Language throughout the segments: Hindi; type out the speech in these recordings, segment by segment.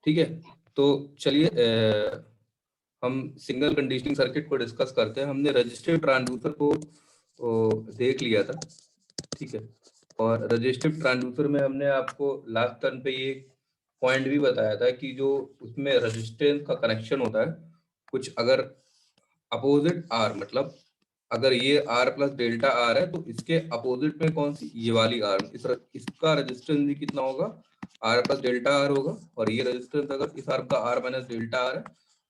ठीक है, तो चलिए हम सिंगल कंडीशनिंग सर्किट को डिस्कस करते हैं। हमने रजिस्टिव ट्रांसड्यूसर को देख लिया था, ठीक है, और रजिस्टिव ट्रांसड्यूसर में हमने आपको लास्ट टर्न पे ये पॉइंट भी बताया था कि जो उसमें रेजिस्टेंस का कनेक्शन होता है, कुछ अगर अपोजिट आर, मतलब अगर ये आर प्लस डेल्टा आर है तो इसके अपोजिट में कौन सी, ये वाली आर, इसका रेजिस्टेंस भी कितना होगा, आर प्लस डेल्टा आर होगा। और ये रेजिस्टेंस अगर इस आर का आर माइनस डेल्टा आर है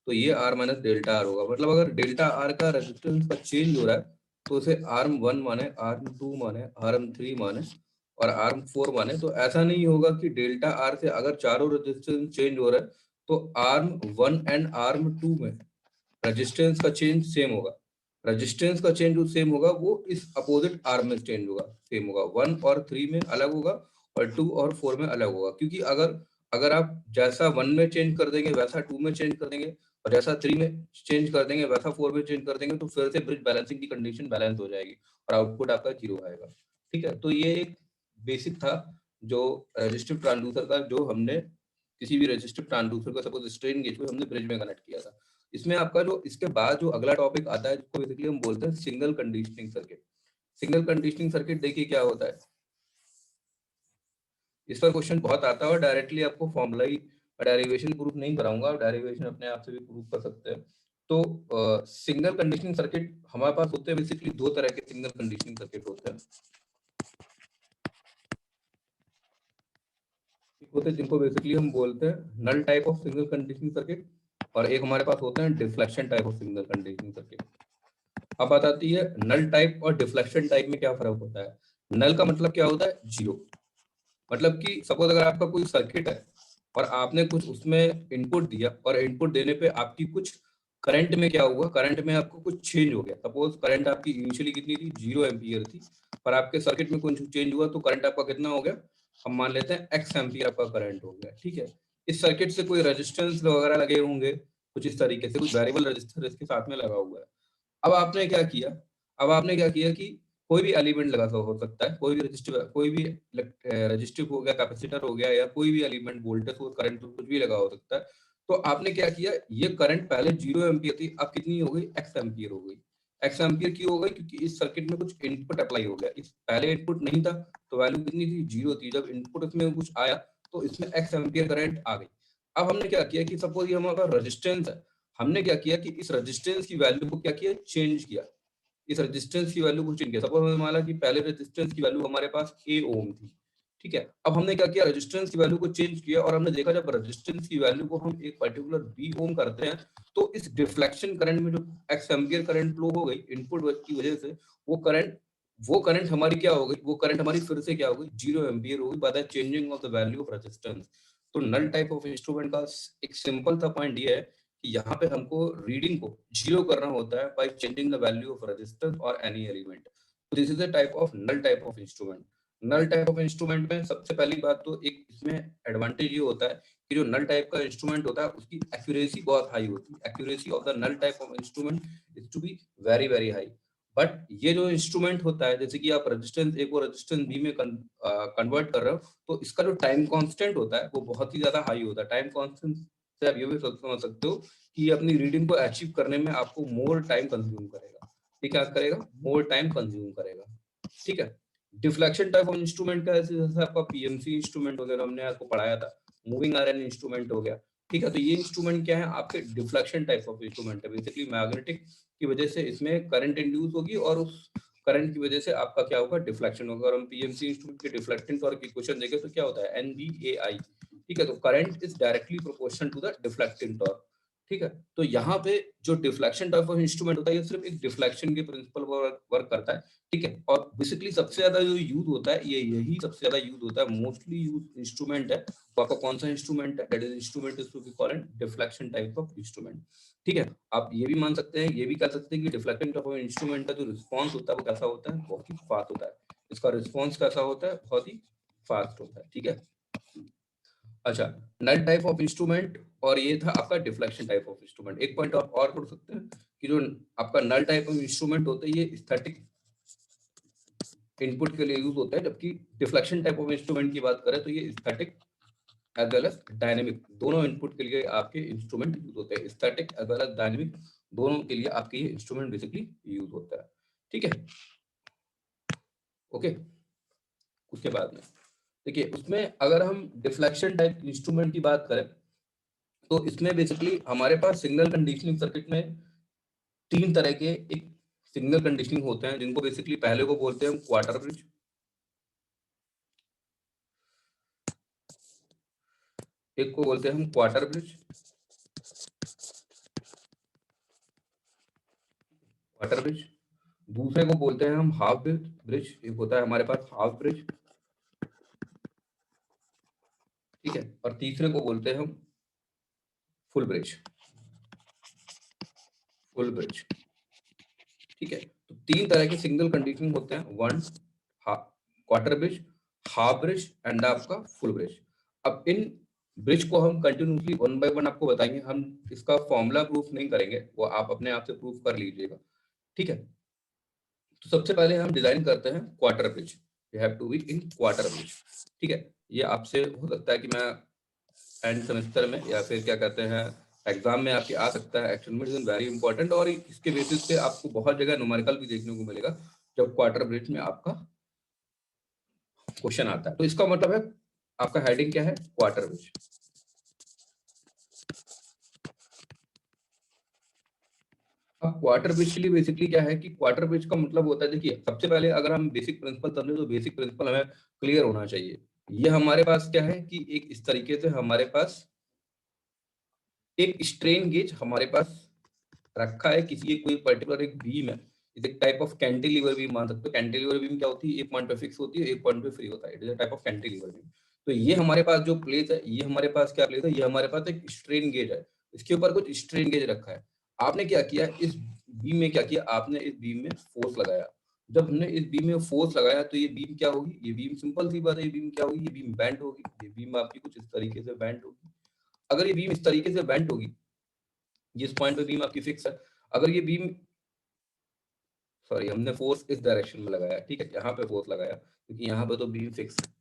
तो ये आर माइनस डेल्टा आर होगा। मतलब अगर डेल्टा आर का रेजिस्टेंस का चेंज हो रहा है तो उसे आर्म 1 माने, आर्म 2 माने, आर्म 3 माने और आर्म 4 माने। तो ऐसा नहीं होगा कि डेल्टा आर से अगर चारों रेजिस्टेंस चेंज हो रहा है तो आर्म 1 एंड आर्म 2 में रेजिस्टेंस का चेंज सेम होगा। रेजिस्टेंस का चेंज जो सेम होगा वो इस अपोजिट आर्म में चेंज होगा, सेम होगा। 1 और 3 में अलग होगा और 2 और 4 में अलग होगा। क्योंकि अगर अगर आप जैसा 1 में चेंज कर देंगे वैसा 2 में चेंज कर देंगे और जैसा 3 में चेंज कर देंगे वैसा 4 में चेंज कर देंगे तो फिर से ब्रिज बैलेंसिंग की कंडीशन बैलेंस हो जाएगी और आउटपुट आपका 0 आएगा। ठीक है, तो ये एक बेसिक था जो रेजिस्टिव ट्रांसड्यूसर का, जो हमने किसी भी रेजिस्टिव ट्रांसड्यूसर को सपोज स्ट्रेन गेज को हमने ब्रिज में कनेक्ट किया था। इसमें आपका जो इसके बाद जो अगला टॉपिक आता है जिसको बेसिकली हम बोलते हैं single conditioning circuit. Single conditioning circuit देखिए क्या होता है, इस पर क्वेश्चन बहुत आता है और डायरेक्टली आपको फॉर्मूला ही डेरिवेशन प्रूफ नहीं कराऊंगा, डेरिवेशन अपने आप से भी प्रूफ कर सकते हैं। तो सिंगल कंडीशनिंग सर्किट हमारे पास होते हैं बेसिकली दो तरह के सिंगल कंडीशनिंग सर्किट होते हैं। होते हैं जिनको बेसिकली हम बोलते हैं null type of signal conditioning circuit और एक हमारे पास होते हैं deflection type of signal conditioning circuit. अब बात आती है नल टाइप और डिफ्लेक्शन टाइप में क्या फर्क होता है। नल का मतलब क्या होता है, जीरो। मतलब कि सपोज अगर आपका कोई सर्किट है और आपने कुछ उसमें इनपुट दिया और इनपुट देने पे आपकी कुछ करंट में क्या हुआ, करंट में आपको कुछ चेंज हो गया। सपोज करंट आपकी इनिशियली कितनी थी, 0 एम्पियर थी, पर आपके सर्किट में कुछ चेंज हुआ तो करंट आपका कितना हो गया, हम मान लेते हैं एक्स एम्पियर आपका करंट हो गया। ठीक है, इस सर्किट से कोई रेजिस्टेंस वगैरह लगे होंगे कुछ इस तरीके से, कुछ वेरिएबल रेजिस्टर इसके साथ में लगा हुआ है। अब आपने क्या किया, अब आपने क्या किया कि कोई भी एलिमेंट लगा हो सकता है, कोई भी रजिस्टिव, कोई भी रजिस्टिव हो गया, कैपेसिटर हो गया या कोई भी एलिमेंट, वोल्टेज सोर्स, करंट कुछ भी लगा हो सकता है। तो आपने क्या किया, ये करंट पहले 0 एम्पियर थी, अब कितनी हो गई, एक्स एम्पियर हो गई। एक्स एम्पियर क्यों हो गई, क्योंकि इस सर्किट में कुछ इनपुट अप्लाई हो गया। इस पहले इनपुट नहीं था तो वैल्यू कितनी थी, 0 थी। जब इनपुट इसमें कुछ आया तो इसमें एक्स एम्पियर करंट आ गई। अब हमने क्या किया कि सपोज ये हमारा रेजिस्टेंस है, हमने क्या किया कि इस रेजिस्टेंस की वैल्यू को क्या किया, चेंज किया। इस रेजिस्टेंस की वैल्यू को चेंज किया। सपोज हमने माना कि पहले रेजिस्टेंस की वैल्यू हमारे पास ए ओम थी, ठीक है। अब हमने क्या किया, रेजिस्टेंस की वैल्यू को चेंज किया और हमने देखा जब रेजिस्टेंस की वैल्यू को हम एक पर्टिकुलर बी ओम करते हैं तो इस डिफ्लेक्शन करंट में जो एक्स एम्पियर करंट फ्लो हो गई इनपुट की वजह से, वो करंट हमारी क्या हो गई, वो करंट हमारी फिर से क्या हो गई, 0 एम्पियर हो गई by the changing of the value of resistance. तो नल टाइप ऑफ इंस्ट्रूमेंट का एक सिंपल सा पॉइंट ये है कि यहाँ पे हमको रीडिंग को 0 करना होता है by changing the value of resistance और एनी एलिमेंट। तो this is a type of null type of instrument. Null type of instrument में सबसे पहली बात तो एक इसमें एडवांटेज ये होता है कि जो नल टाइप का इंस्ट्रूमेंट होता है उसकी एक्यूरेसी बहुत हाई होती है। Accuracy of the null type of instrument is to be very very high. But ये जो इंस्ट्रूमेंट होता है, जैसे कि आप रेजिस्टेंस ए को रेजिस्टेंस बी में कन्वर्ट कर रहे हो, तो इसका जो टाइम कांस्टेंट होता है वो बहुत ही ज्यादा हाई होता है। टाइम कांस्टेंट से आप ये भी समझ सकते हो कि ये अपनी रीडिंग को अचीव करने में आपको मोर टाइम कंज्यूम करेगा। ठीक है, करेगा, मोर टाइम कंज्यूम करेगा। ठीक है, डिफ्लेक्शन टाइप ऑफ इंस्ट्रूमेंट का जैसे आपका पीएमसी इंस्ट्रूमेंट वगैरह हमने आपको पढ़ाया था, मूविंग आयरन इंस्ट्रूमेंट हो गया। ठीक है, तो ये इंस्ट्रूमेंट क्या है, आपके डिफ्लेक्शन टाइप ऑफ इंस्ट्रूमेंट है। बेसिकली मैग्नेटिक की वजह से इसमें करंट इंड्यूस होगी और उस करंट की वजह से आपका क्या होगा, डिफ्लेक्शन होगा। अगर हम पीएमसी इंस्ट्रूमेंट के डिफ्लेक्टिंग टॉर्क की इक्वेशन देखें तो क्या होता है, एनबीएआई। ठीक है, तो current is directly proportional to the deflecting torque. ठीक है, तो यहाँ पे जो डिफ्लेक्शन टाइप ऑफ इंस्ट्रूमेंट होता है ये सिर्फ एक डिफ्लेक्शन के प्रिंसिपल वर्क करता है। ठीक है, और बेसिकली सबसे ज्यादा जो यूज होता है, ये यही सबसे ज्यादा यूज होता है, मोस्टली यूज इंस्ट्रूमेंट है। तो आपका कौन सा इंस्ट्रूमेंट है, that is instrument is to be called deflection type of instrument. ठीक है, आप ये भी मान सकते हैं, ये भी कह सकते हैं कि डिफ्लेक्शन टाइप ऑफ इंस्ट्रूमेंट का जो रिस्पॉन्स होता है वो कैसा होता है, बहुत ही फास्ट होता है। इसका रिस्पॉन्स कैसा होता है, बहुत ही फास्ट होता है। ठीक है, अच्छा, नल टाइप ऑफ इंस्ट्रूमेंट और ये था आपका डिफ्लेक्शन टाइप ऑफ इंस्ट्रूमेंट। एक पॉइंट आप और पढ़ सकते हैं कि जो आपका नल टाइप ऑफ इंस्ट्रूमेंट होता है ये स्टैटिक इनपुट के लिए यूज होता है, जबकि डिफ्लेक्शन टाइप ऑफ इंस्ट्रूमेंट की बात करें तो ये static as well as dynamic, दोनों इनपुट के लिए आपके इंस्ट्रूमेंट यूज होते हैं। Static as well as dynamic दोनों के लिए आपके ये इंस्ट्रूमेंट बेसिकली यूज होता है। ठीक है, ओके। उसके बाद में देखिए, उसमें अगर हम डिफ्लेक्शन टाइप इंस्ट्रूमेंट की बात करें तो इसमें बेसिकली हमारे पास सिग्नल कंडीशनिंग सर्किट में तीन तरह के एक सिग्नल कंडीशनिंग होते हैं, जिनको बेसिकली पहले को बोलते हैं क्वार्टर ब्रिज, एक को बोलते हैं हम क्वार्टर ब्रिज, क्वार्टर ब्रिज, दूसरे को बोलते हैं हम हाफ ब्रिज, एक होता है हमारे पास हाफ ब्रिज, ठीक है, और तीसरे को बोलते हैं हम फुल ब्रिज, फुल ब्रिज। ठीक है, तो तीन तरह के सिग्नल कंडीशनिंग होते हैं, one quarter bridge, half bridge and आपका फुल ब्रिज। अब इन ब्रिज को हम कंटिन्यूसली वन बाय वन आपको बताएंगे, हम इसका फॉर्मूला प्रूफ नहीं करेंगे, वो आप अपने आप से प्रूफ कर लीजिएगा। ठीक है, तो सबसे पहले हम डिजाइन करते हैं quarter bridge, you have to be in quarter bridge. ठीक है, ये आपसे हो सकता है कि मैं एंड सेमेस्टर में या फिर क्या कहते हैं एग्जाम में आपके आ सकता है, एक्चुअल में इज वेरी इंपॉर्टेंट, और इसके बेसिस पे आपको बहुत जगह न्यूमेरिकल भी देखने को मिलेगा जब क्वार्टर ब्रिज में आपका क्वेश्चन आता है। तो इसका मतलब है आपका हेडिंग क्या है, क्वार्टर ब्रिज। अब क्वार्टर ब्रिज के लिए बेसिकली क्या है कि क्वार्टर ब्रिज का मतलब होता है, देखिए सबसे पहले अगर हम बेसिक प्रिंसिपल समझे तो बेसिक प्रिंसिपल हमें क्लियर होना चाहिए। ये हमारे पास क्या है कि एक इस तरीके से हमारे पास एक स्ट्रेन गेज हमारे पास रखा है, किसी कोई पर्टिकुलर एक बीम है, इस एक टाइप ऑफ कैंटिलीवर बीम मान सकते हो। कैंटिलीवर बीम क्या होती है, एक पॉइंट पे फिक्स होती है, एक पॉइंट पे फ्री होता है, it is a type of cantilever beam. तो ये हमारे पास जो प्लेस है, ये हमारे पास क्या प्लेस है, ये हमारे पास एक स्ट्रेन गेज है, इसके ऊपर कुछ स्ट्रेन गेज रखा है। आपने क्या किया, इस बीम में क्या किया, आपने इस बीम में फोर्स लगाया। जब हमने इस बीम में फोर्स लगाया तो ये बीम क्या होगी, ये बीम सिंपल सी बात है, ये बीम क्या होगी, ये बीम बेंड होगी, ये बीम आपकी कुछ इस तरीके से बेंड होगी। अगर ये बीम इस तरीके से बेंड होगी, जिस पॉइंट पे बीम आपकी फिक्स है, अगर ये बीम, सॉरी हमने फोर्स इस डायरेक्शन में लगाया, ठीक है, यहाँ पे फोर्स लगाया क्योंकि यहाँ पे तो बीम फिक्स है,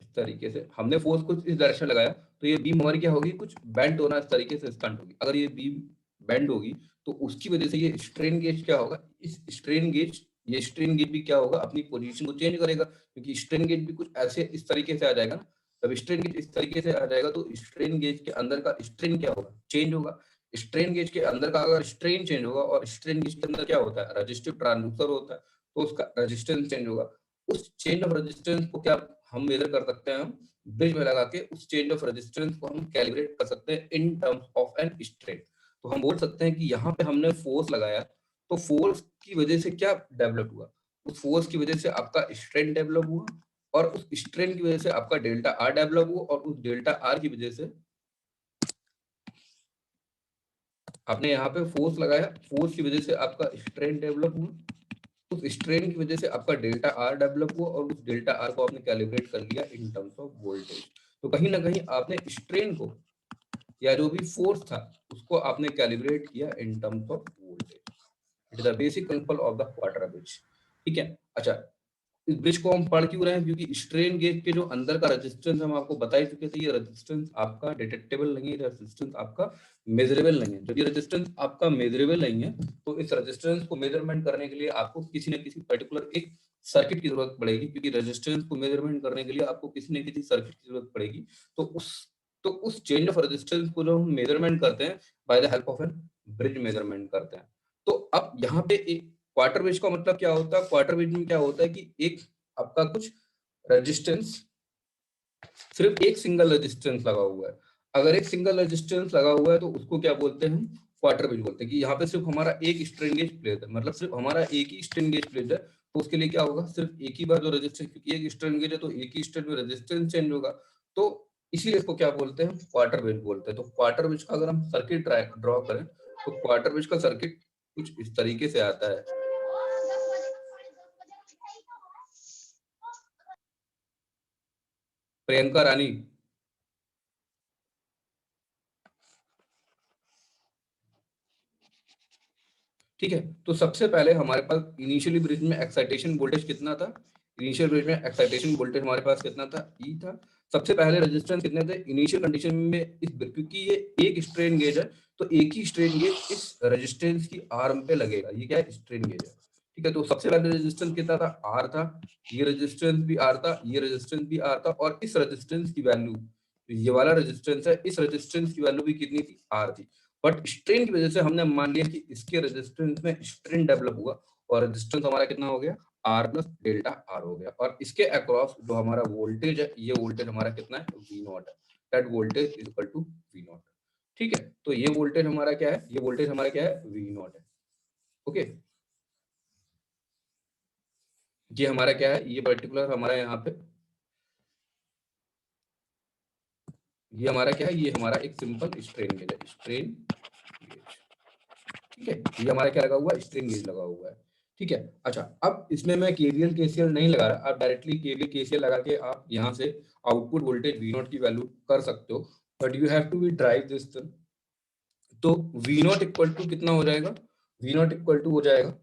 इस तरीके से हमने फोर्स कुछ इस डायरेक्शन लगाया, तो ये बीम हमारी क्या होगी, कुछ बेंड होना इस तरीके से स्टंट होगी। अगर ये बीम बेंड होगी तो उसकी वजह से ये स्ट्रेन गेज क्या होगा, इस स्ट्रेन गेज, ये स्ट्रेन गेज भी क्या होगा, अपनी पोजीशन को चेंज करेगा, क्योंकि स्ट्रेन गेज भी कुछ ऐसे इस तरीके से आ जाएगा ना। जब स्ट्रेन गेज इस तरीके से आ जाएगा तो स्ट्रेन गेज के अंदर का स्ट्रेन क्या होगा, चेंज होगा। स्ट्रेन गेज के अंदर का अगर स्ट्रेन चेंज होगा, और स्ट्रेन गेज के अंदर क्या होता है, रेजिस्टिव ट्रांसड्यूसर होता है, तो उसका रेजिस्टेंस चेंज होगा। उस चेंज ऑफ रेजिस्टेंस को क्या हम मेजर कर सकते हैं, हम ब्रिज में लगा के उस चेंज ऑफ रेजिस्टेंस को हम कैलिब्रेट कर सकते हैं in terms of an strain. तो हम बोल सकते हैं कि यहाँ पे हमने फोर्स लगाया, तो फोर्स की वजह से क्या डेवलप हुआ, उस फोर्स की वजह से आपका स्ट्रेन डेवलप हुआ, और उस स्ट्रेन की वजह से आपका डेल्टा आर डेवलप हुआ, और उस डेल्टा आर की वजह से आपने यहाँ पे फोर्स लगाया, फोर्स की वजह से आपका स्ट्रेन डेवलप हुआ, उस स्ट्रेन की वजह से आपका डेल्टा आर डेवलप हुआ, और उस डेल्टा आर को आपने कैलिब्रेट कर लिया इन टर्म्स ऑफ वोल्टेज। तो कहीं ना कहीं आपने स्ट्रेन को या जो भी फोर्स था उसको आपने कैलिब्रेट किया इन terms of voltage. It is the basic principle of the quarter bridge. ठीक है, अच्छा, इस ब्रिज को हम पढ़ क्यों रहे हैं, क्योंकि स्ट्रेन गेज के जो अंदर का रेजिस्टेंस हम आपको बता ही चुके थे, ये रेजिस्टेंस आपका डिटेक्टेबल नहीं है, रेजिस्टेंस आपका मेजरेबल नहीं है। जब ये रेजिस्टेंस आपका मेजरेबल नहीं है तो इस रेजिस्टेंस को मेजरमेंट करने के लिए आपको किसी न किसी पर्टिकुलर एक सर्किट की जरूरत पड़ेगी, क्योंकि रेजिस्टेंस को मेजरमेंट करने के लिए आपको किसी न किसी सर्किट की जरूरत पड़ेगी। तो उस चेंज ऑफ रेजिस्टेंस को जो हम मेजरमेंट करते हैं by the help of an bridge measurement करते हैं। तो अब यहाँ पे एक क्वार्टर ब्रिज का मतलब क्या होता है, क्वार्टर ब्रिज में क्या होता है कि एक आपका कुछ रेजिस्टेंस, सिर्फ एक सिंगल रेजिस्टेंस लगा हुआ है। अगर एक सिंगल रेजिस्टेंस लगा हुआ है तो उसको क्या बोलते हैं, हम क्वार्टर ब्रिज बोलते हैं, कि यहाँ पे सिर्फ हमारा एक स्ट्रेन गेज प्लेट है, मतलब सिर्फ हमारा एक ही स्ट्रेन गेज प्लेट है, तो उसके लिए क्या होगा, सिर्फ एक ही बार जो रेजिस्टेंस, क्योंकि एक स्ट्रेन गेज है तो एक ही स्ट्रेन में रेजिस्टेंस चेंज होगा, तो इसीलिए इसको क्या बोलते हैं, क्वार्टर ब्रिज बोलते हैं। तो क्वार्टर ब्रिज का अगर हम सर्किट ड्रॉ करें तो क्वार्टर ब्रिज का सर्किट कुछ इस तरीके से आता है। प्रियंका रानी, ठीक है, तो सबसे पहले हमारे पास इनिशियली ब्रिज में एक्साइटेशन वोल्टेज कितना था, इनिशियल ब्रिज में एक्साइटेशन वोल्टेज हमारे पास कितना था, ई था। सबसे पहले रेजिस्टेंस कितने थे इनिशियल कंडीशन में, इस क्योंकि ये एक स्ट्रेन गेज है तो एक ही स्ट्रेन गेज इस रेजिस्टेंस की आर्म पे लगेगा, ये क्या है स्ट्रेन गेज है, ठीक है। तो सबसे पहले रेजिस्टेंस कितना था, आर था, ये रेजिस्टेंस भी आर था, ये रेजिस्टेंस भी आर था, और इस रेजिस्टेंस की वैल्यू, ये वाला रेजिस्टेंस है, इस रेजिस्टेंस की वैल्यू भी कितनी थी, आर थी। बट स्ट्रेन की वजह से हमने मान लिया कि इसके रेजिस्टेंस में स्ट्रेन डेवलप हुआ और रेजिस्टेंस हमारा कितना हो गया, आर प्लस डेल्टा आर हो गया, और इसके अक्रॉस जो हमारा वोल्टेज है, ये वोल्टेज हमारा कितना है, वी नॉट है, that voltage is equal to V naught, ठीक है। तो ये वोल्टेज हमारा क्या है, ये वोल्टेज हमारा क्या है, वी नॉट है, ओके। ये हमारा क्या है, ये पर्टिकुलर हमारा यहाँ पे, ये हमारा क्या है, ये हमारा एक सिंपल स्ट्रेन गेज है, स्ट्रेन गेज, ठीक है। ये हमारा क्या लगा हुआ है, स्ट्रेन गेज लगा हुआ है, ठीक है। अच्छा, अब इसमें मैं केवीएल केसीएल नहीं लगा रहा, आप डायरेक्टली केवीएल केसीएल लगा के आप यहाँ से आउटपुट वोल्टेज वी नॉट की वैल्यू कर सकते हो, but you have to be drive this thing. तो वी नॉट इक्वल टू कितना हो जाएगा, वी नॉट इक्वल टू हो जाएगा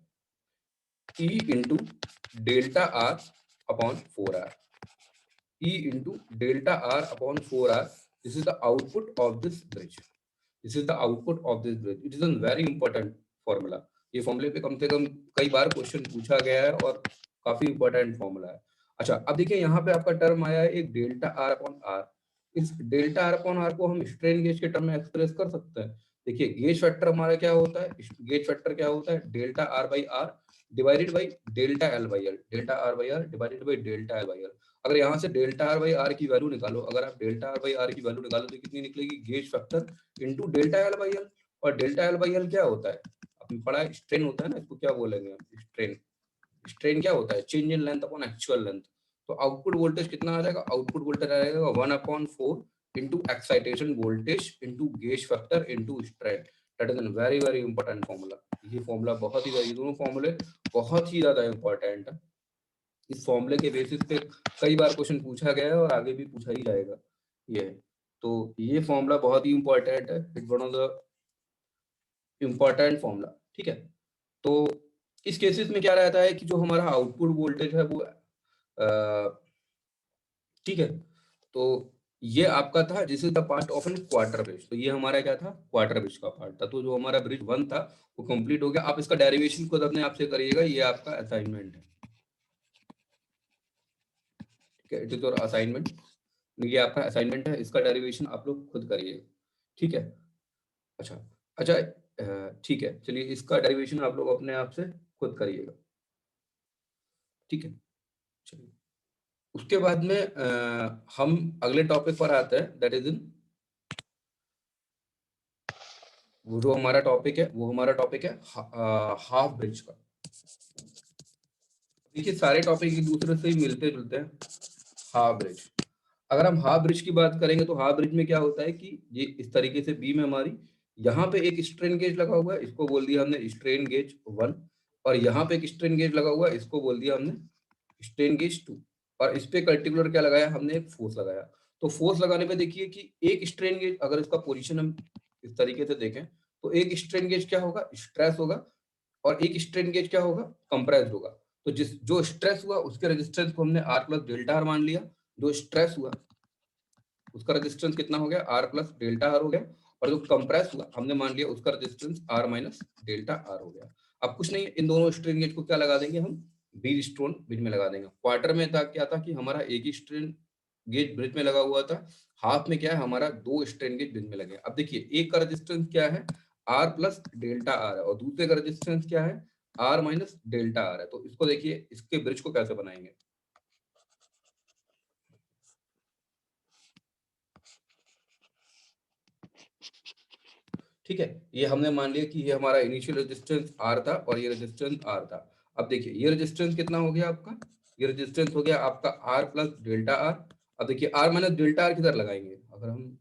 E into delta R upon 4r, E into delta R upon 4R. This is the output of this bridge. This is the output of this bridge. It is a very important formula. ये फॉर्मूले पे कम से कम कई बार क्वेश्चन पूछा गया है और काफी इंपॉर्टेंट फॉर्मूला है। अच्छा, अब देखिए यहाँ पे आपका टर्म आया है एक डेल्टा आर अपॉन आर। इस डेल्टा आर अपॉन आर को हम स्ट्रेन गेज के टर्म में एक्सप्रेस कर सकते हैं। देखिए गेज फैक्टर हमारा क्या होता है, गेज फैक्टर क्या होता है, delta R by R divided by delta L by L, delta R by R divided by delta L by L. अगर यहाँ से डेल्टा आर बाई आर की वैल्यू निकालो, अगर आप डेल्टा आर बाई आर की वैल्यू निकालो तो कितनी निकलेगी, gauge factor into delta L by L. और डेल्टा एल बाई एल क्या होता है, आपने पढ़ा है स्ट्रेन होता है ना, इसको क्या बोलेंगे स्ट्रेन, स्ट्रेन क्या होता है, change in length upon actual length. तो आउटपुट वोल्टेज कितना आ जाएगा, आउटपुट वोल्टेज आ जाएगा 1/4 into excitation voltage into gauge factor into strain. That is an very very important formula. ये फॉर्मूला बहुत ही, ये दोनों फॉर्मूले बहुत ही ज्यादा इंपॉर्टेंट है। इस फॉर्मूले के बेसिस पे कई बार क्वेश्चन पूछा गया है और आगे भी पूछा ही जाएगा। ये तो ये फॉर्मूला बहुत ही इंपॉर्टेंट है, it's one of the important formula, ठीक है। तो इस केसेस में क्या रहता है कि जो हमारा आउटपुट वोल्टेज है वो ठीक है, तो ये आपका था this is the part of an quarter bridge. तो ये हमारा क्या था, क्वार्टर ब्रिज का पार्ट था। तो जो हमारा ब्रिज 1 था वो कंप्लीट हो गया। आप इसका डेरिवेशन खुद अपने आप से करिएगा, ये आपका असाइनमेंट है, ठीक है, इट इज योर असाइनमेंट। ये आपका असाइनमेंट है, इसका डेरिवेशन आप लोग खुद करिएगा, ठीक है। अच्छा अच्छा, ठीक है, चलिए इसका डेरिवेशन आप लोग अपने आप से खुद करिएगा, ठीक है। चलिए उसके बाद में हम अगले टॉपिक पर आते हैं, दैट इज इन, वो जो हमारा टॉपिक है वो हमारा टॉपिक है हाफ ब्रिज का। देखिए सारे टॉपिक एक दूसरे से ही मिलते जुलते हैं। हाफ ब्रिज, अगर हम हाफ ब्रिज की बात करेंगे तो हाफ ब्रिज में क्या होता है कि ये इस तरीके से बीम है हमारी, यहाँ पे एक स्ट्रेन गेज लगा हुआ है, इसको बोल दिया हमने स्ट्रेन गेज 1, और यहाँ पे एक स्ट्रेन गेज लगा हुआ है, इसको बोल दिया हमने स्ट्रेन गेज 2, और इस पे पर्टिकुलर क्या लगाया हमने, एक फोर्स लगाया। तो फोर्स लगाने पे देखिए कि एक स्ट्रेन गेज, अगर इसका पोजीशन हम इस तरीके से देखें तो एक स्ट्रेन गेज क्या होगा, स्ट्रेस होगा, और एक स्ट्रेन गेज क्या होगा, कंप्रेस्ड होगा। तो जिस जो स्ट्रेस हुआ उसके रेजिस्टेंस को हमने आर प्लस डेल्टा आर मान लिया, जो स्ट्रेस हुआ उसका रेजिस्टेंस कितना हो गया, आर प्लस डेल्टा आर हो गया, और जो कंप्रेस हुआ हमने मान लिया उसका resistance R minus delta R हो गया। अब कुछ नहीं, इन दोनों स्ट्रेन गेज को क्या लगा देंगे हम, बीज स्टोन ब्रिज में लगा देंगे। क्वार्टर में था क्या था कि हमारा एक ही स्ट्रेन गेज ब्रिज में लगा हुआ था, हाफ में क्या है हमारा दो स्ट्रेन गेज ब्रिज में लगे। अब देखिए एक का रेजिस्टेंस क्या है, आर प्लस डेल्टा आर है, और दूसरे का रेजिस्टेंस क्या है, आर माइनस डेल्टा आर है। तो इसको देखिए इसके ब्रिज को कैसे बनाएंगे, ठीक है। ये हमने मान लिया कि ये हमारा इनिशियल रेजिस्टेंस आर था और ये रेजिस्टेंस आर था। अब देखिए ये रेजिस्टेंस कितना हो गया आपका, ये रेजिस्टेंस हो गया आपका आर प्लस डेल्टा आर। अब देखिए आर माइनस डेल्टा आर किधर लगाएंगे, अगर हम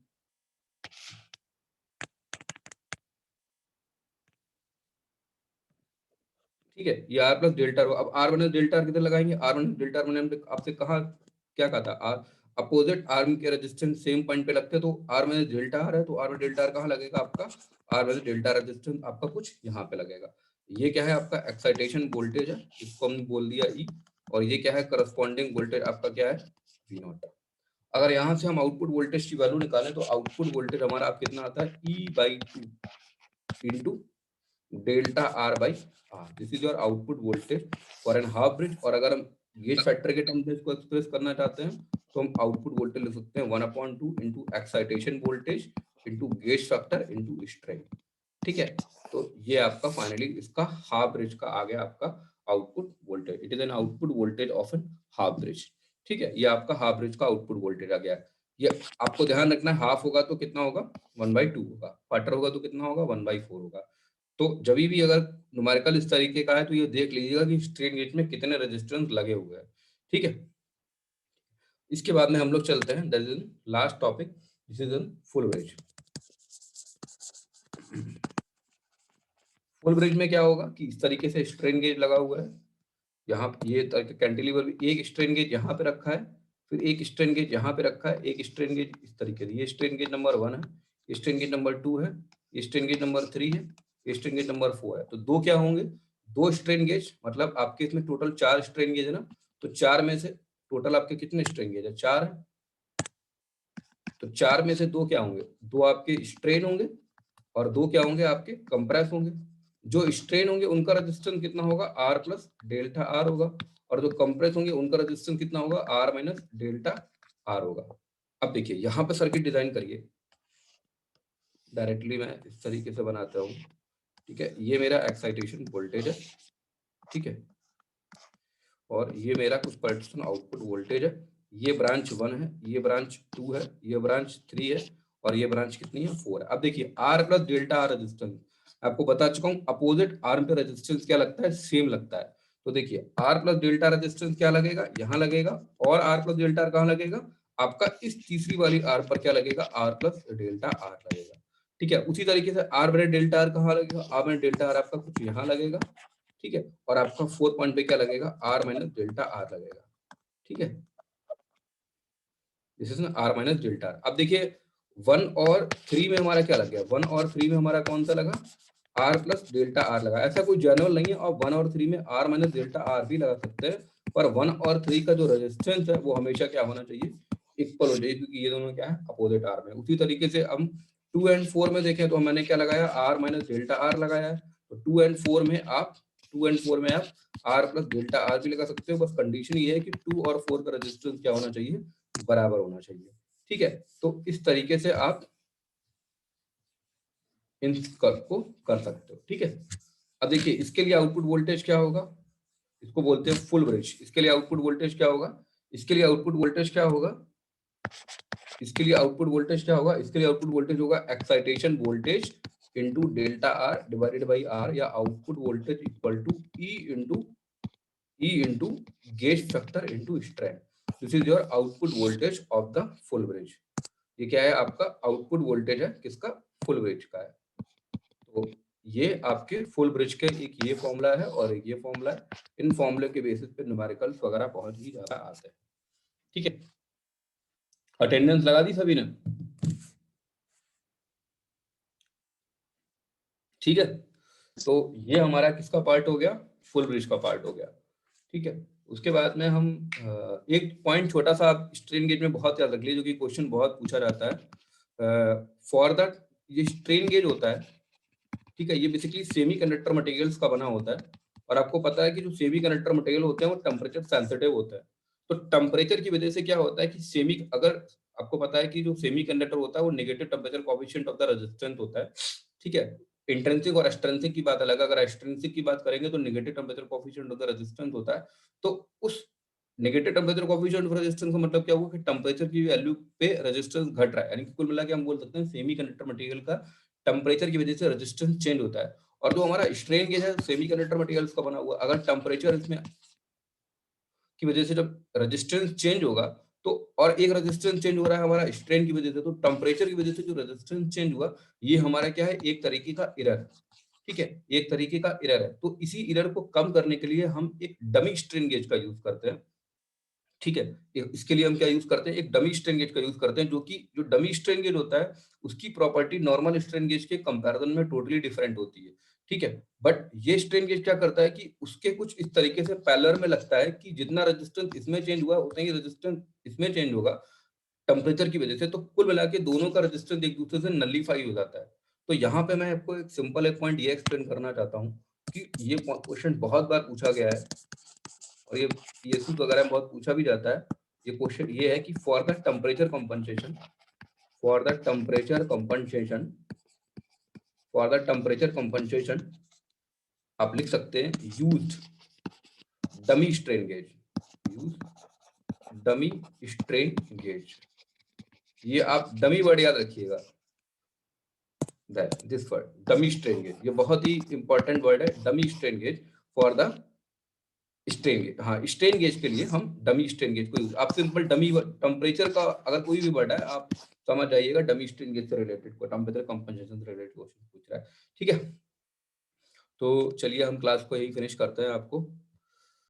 ठीक है, ये आर प्लस डेल्टा आर, अब आर माइनस डेल्टा आर किधर लगाएंगे, आर माइनस डेल्टा आर मैंने आपसे कहा क्या कहा था, आर अपोजिट आर्म के रेजिस्टेंस सेम पॉइंट पे लगते हैं, तो आर माइनस डेल्टा आर है तो आर माइनस डेल्टा आर कहाँ लगेगा आपका, आर माइनस डेल्टा रेजिस्टेंस आपका कुछ यहाँ पे लगेगा। ये क्या है आपका एक्साइटेशन वोल्टेज है, इसको हमने बोल दिया ई, और ये क्या है, करस्पॉन्डिंग वोल्टेज आपका क्या है, V0। अगर यहाँ से हम आउटपुट वोल्टेज की वैल्यू निकालें तो आउटपुट वोल्टेज हमारा आप कितना आता है, E/2 into delta R/R। This is your output voltage for an half bridge. और अगर हम गेज फैक्टर के टर्म में इसको एक्सप्रेस करना चाहते हैं तो हम आउटपुट वोल्टेज लिख सकते हैं 1/2 into excitation voltage into gauge factor into strain. ठीक है, तो ये आपका फाइनली इसका हाफ ब्रिज का आ गया आपका output voltage. It is an output voltage of an half bridge. ठीक है, ये आपका हाफ ब्रिज का आउटपुट वोल्टेज आ गया। ये आपको ध्यान रखना है, हाफ होगा तो कितना होगा, 1/2 होगा, क्वार्टर होगा तो कितना होगा, 1/4 होगा। तो जब भी अगर न्यूमेरिकल इस तरीके का है तो ये देख लीजिएगा कि स्ट्रेन गेज में कितने रेजिस्टेंस लगे हुए हैं। ठीक है, इसके बाद में हम लोग चलते हैं that is last topic, this is full bridge. Full bridge में क्या होगा कि इस तरीके से स्ट्रेन गेज लगा हुआ है, यहाँ ये कैंटिलीवर भी एक स्ट्रेन गेज यहाँ पे रखा है, फिर एक स्ट्रेन गेज यहाँ पे रखा है, एक स्ट्रेन गेज इस तरीके से, ये स्ट्रेन गेज नंबर 1 है, स्ट्रेन गेज नंबर 2 है, स्ट्रेन गेज नंबर 3 है, स्ट्रेन गेज नंबर 4 है। तो दो क्या होंगे, दो स्ट्रेन गेज, मतलब आपके इसमें टोटल 4 स्ट्रेन गेज है ना, तो 4 में से टोटल आपके कितने स्ट्रेन गेज है, 4 है। तो 4 में से दो क्या होंगे, दो आपके स्ट्रेन होंगे और दो क्या होंगे, आपके कंप्रेस होंगे। जो स्ट्रेन होंगे उनका रेजिस्टेंस कितना होगा, R प्लस डेल्टा R होगा, और जो कंप्रेस होंगे उनका रेजिस्टेंस कितना होगा, R माइनस डेल्टा R होगा। अब देखिए यहाँ पे सर्किट डिजाइन करिए, डायरेक्टली मैं इस तरीके से बनाता हूँ। ठीक है, ये मेरा एक्साइटेशन वोल्टेज है, ठीक है, और ये मेरा कुछ परसेंट आउटपुट वोल्टेज है। ये ब्रांच 1 है, ये ब्रांच 2 है, ये ब्रांच 3 है, और ये ब्रांच कितनी है, 4 है। अब देखिए R plus delta R resistance आपको बता चुका हूँ, अपोजिट आर्म पे रेजिस्टेंस क्या लगता है, सेम लगता है। तो देखिए R प्लस डेल्टा रेजिस्टेंस क्या लगेगा, यहाँ लगेगा, और R प्लस डेल्टा कहाँ लगेगा, आपका इस तीसरी वाली R पर क्या लगेगा, R प्लस डेल्टा R लगेगा। ठीक है, उसी तरीके से R बटे डेल्टा R कहाँ लगेगा, R बटे डेल्टा R आपका कुछ यहाँ लगेगा। ठीक है, और आपका 4 पॉइंट पे क्या लगेगा, R माइनस डेल्टा R लगेगा। ठीक है, this is R minus delta R। अब देखिए 1 और 3 में हमारा क्या लग गया, 1 और 3 में हमारा कौन सा लगा, R प्लस डेल्टा R लगा। ऐसा कोई जनरल नहीं है, और 1 और 3 में R माइनस डेल्टा R भी लगा सकते हैं, पर 1 और 3 का जो रेजिस्टेंस है वो हमेशा क्या होना चाहिए, इक्वल हो जाए, क्योंकि ये दोनों क्या है, अपोजिट R में। उसी तरीके से हम 2 एंड 4 में देखें तो मैंने क्या लगाया, R माइनस डेल्टा R लगाया है। तो 2 एंड 4 में आप R प्लस डेल्टा R भी लगा सकते हो, बस कंडीशन ये है कि 2 और 4 का रेजिस्टेंस क्या होना चाहिए, बराबर होना चाहिए। ठीक है, तो इस तरीके से आप इन को कर सकते हो। ठीक है, अब देखिए इसके लिए आउटपुट वोल्टेज क्या होगा, इसको बोलते हैं फुल ब्रिज। इसके लिए आउटपुट वोल्टेज क्या होगा, इसके लिए आउटपुट वोल्टेज क्या होगा, इसके लिए आउटपुट वोल्टेज क्या होगा, इसके लिए आउटपुट वोल्टेज होगा excitation voltage into delta R divided by R, या output voltage equal to E into gauge factor into strain. This is your output voltage of the full bridge. ये क्या है, आपका आउटपुट वोल्टेज है किसका, फुल ब्रिज का है। तो ये आपके फुल ब्रिज के एक ये फॉर्मूला है और एक ये फॉर्मूला है। इन फॉर्मूले के बेसिस पे न्यूमेरिकल्स वगैरह बहुत ही ज्यादा आते हैं। ठीक है, अटेंडेंस लगा दी सभी ने, ठीक है। तो ये हमारा किसका पार्ट हो गया, फुल ब्रिज का पार्ट हो गया। ठीक है, उसके बाद में हम एक पॉइंट छोटा सा आप स्ट्रेन गेज में बहुत याद रख लीजिए, जो कि क्वेश्चन बहुत पूछा जाता है। फॉर दैट ये स्ट्रेन गेज होता है, ठीक है, ये बेसिकली सेमी कंडक्टर मटेरियल्स का बना होता है। और आपको पता है कि जो सेमी कंडक्टर मटेरियल होते हैं वो टेम्परेचर सेंसिटिव होता है। तो टेम्परेचर की वजह से क्या होता है कि अगर आपको पता है कि जो सेमी कंडक्टर होता है वो negative temperature coefficient of the resistance होता है। ठीक है, इंट्रिंसिक और एक्सट्रिंसिक की बात अलग, अगर एक्सट्रिंसिक की बात करेंगे तो negative temperature coefficient of the resistance होता है। तो उस negative temperature coefficient of resistance का मतलब क्या होगा कि टेम्परेचर की वैल्यू पे रेजिस्टेंस घट रहा है, यानी कि कुल मिला के हम बोल सकते हैं सेमी कंडक्टर मटेरियल का टेम्परेचर की वजह से रेजिस्टेंस चेंज होता है। और जो हमारा स्ट्रेन गेज है सेमी कंडक्टर मटेरियल्स का बना हुआ, अगर टेम्परेचर इसमें की वजह से जब रेजिस्टेंस चेंज होगा तो, और एक रेजिस्टेंस चेंज हो रहा है हमारा स्ट्रेन की वजह से, तो टेम्परेचर की वजह से जो रेजिस्टेंस चेंज हुआ ये हमारा क्या है, एक तरीके का एरर। ठीक है, एक तरीके का एरर है। तो इसी एरर को कम करने के लिए हम एक डमी स्ट्रेन गेज का यूज करते हैं। ठीक है, इसके लिए हम क्या यूज करते हैं, एक डमी स्ट्रेन गेज का यूज करते हैं, जो कि जो डमी स्ट्रेन गेज होता है उसकी प्रॉपर्टी नॉर्मल स्ट्रेन गेज के कंपैरिजन में टोटली डिफरेंट होती है। ठीक है। बट ये स्ट्रेन गेज क्या करता है कि उसके कुछ इस तरीके से पैरेलल में लगता है कि जितना रेजिस्टेंस इसमें चेंज हुआ उतना ही रेजिस्टेंस इसमें चेंज होगा टेम्परेचर की वजह से, तो कुल मिला के दोनों का रेजिस्टेंस एक दूसरे से नलीफाई हो जाता है। तो यहाँ पे मैं आपको एक सिंपल एक पॉइंट ये एक्सप्लेन करना चाहता हूँ कि ये क्वेश्चन बहुत बार पूछा गया है और ये पीएसयू वगैरह में बहुत पूछा भी जाता है। ये क्वेश्चन ये है कि for the temperature compensation, for the temperature compensation, for the temperature compensation आप लिख सकते हैं used dummy strain gauge, use dummy strain gauge. ये आप डमी वर्ड याद रखिएगा, this word dummy strain gauge, ये बहुत ही इंपॉर्टेंट वर्ड है, dummy strain gauge for the strain gauge. हाँ, स्ट्रेन गेज के लिए हम डमी स्ट्रेन गेज को यूज, आप सिंपल डमी टेम्परेचर का अगर कोई भी वर्ड है आप समझ जाइएगा, डमी स्ट्रेन गेज से रिलेटेड को टेम्परेचर कंपनसेशन से रिलेटेड क्वेश्चन पूछ रहा है। ठीक है, तो चलिए हम क्लास को यही फिनिश करते हैं। आपको